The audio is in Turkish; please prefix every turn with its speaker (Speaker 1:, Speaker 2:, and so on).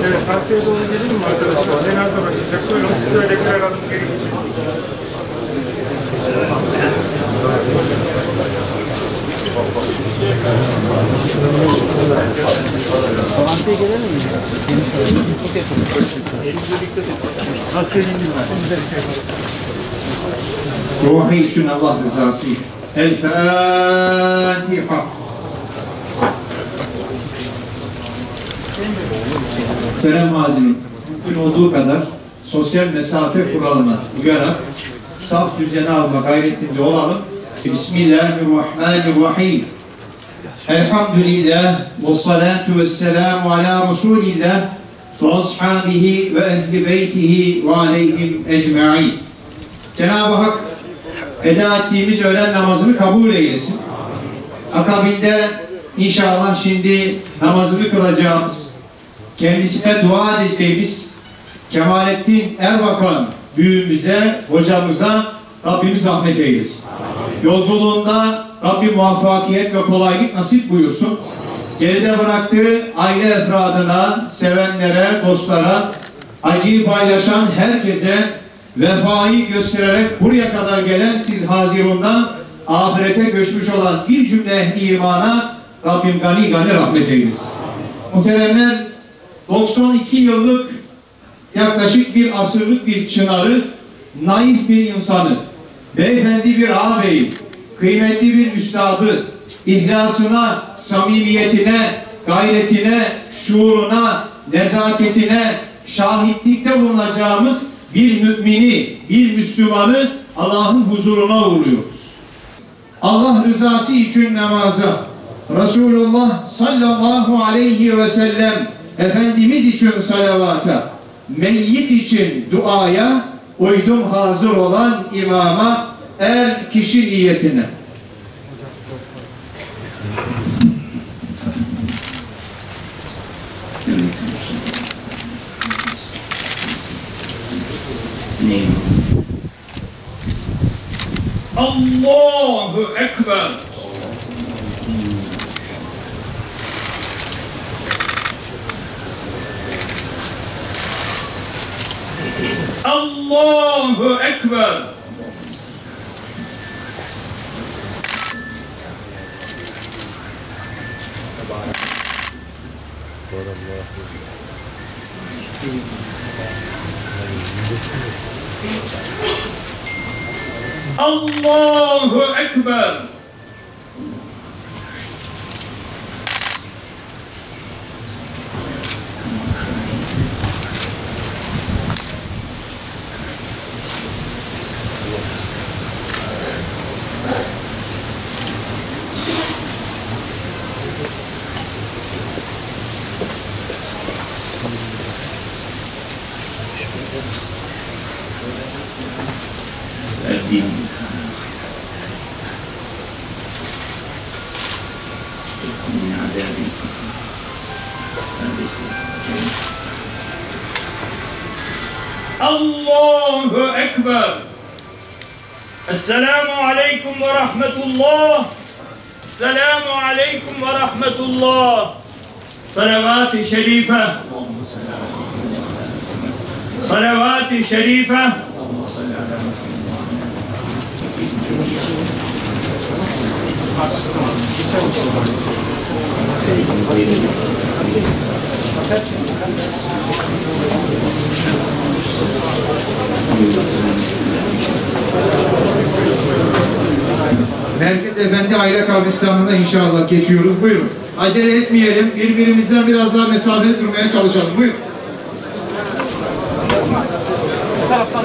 Speaker 1: Evet, partiye doğru gelin mi arkadaşlar? Cenaze başlayacak. Buyurun, şöyle birer adım geri geçin.
Speaker 2: Toplantıya gelelim mi? Çok yakın.
Speaker 1: Elinize dikkat edin. Partiye gelin mi?
Speaker 3: Ruhu için Allah rızası için. El Fatiha. Muhterem hazinin, mümkün olduğu kadar sosyal mesafe kuralına uyarak saf düzeni alma gayretinde olalım. Bismillahirrahmanirrahim. Elhamdülillah ve salatu ve selamu ala Resulillah ve ashabihi ve ehli beytihi ve aleyhim ecma'in. Cenab-ı Hak eda ettiğimiz öğlen namazını kabul eylesin. Akabinde inşallah şimdi namazını kılacağımız, kendisine dua edeceğimiz Kemalettin Erbakan büyüğümüze, hocamıza Rabbimiz rahmet eylesin. Yolculuğunda Rabbim muvaffakiyet ve kolaylık nasip buyursun. Geride bıraktığı aile efradına, sevenlere, dostlara, acıyı paylaşan herkese vefayı göstererek buraya kadar gelen siz Hazirun'dan ahirete göçmüş olan bir cümle ehli imana Rabbim gani gani rahmet eylesin. Muhteremler, 92 yıllık yaklaşık bir asırlık bir çınarı, naif bir insanı, beyefendi bir ağabeyi, kıymetli bir üstadı, ihlasına, samimiyetine, gayretine, şuuruna, nezaketine şahitlikte bulunacağımız bir mümini, bir Müslümanı Allah'ın huzuruna uğurluyoruz. Allah rızası için namaza, Resulullah sallallahu aleyhi ve sellem Efendimiz için salavata, meyyit için duaya, uydum hazır olan imama, er kişi niyetine. Allahu Ekber. Allahu Ekber. Allahu Ekber. Allahu Ekber. Esselamu Aleyküm ve Rahmetullah. Esselamu Aleyküm ve Rahmetullah. Salavat-ı şerife. Salavat-ı şerife. Merkez Efendi Aile Kabristanı'nda inşallah geçiyoruz. Buyurun. Acele etmeyelim. Birbirimizden biraz daha mesafeli durmaya çalışalım. Buyurun. Bu taraftan.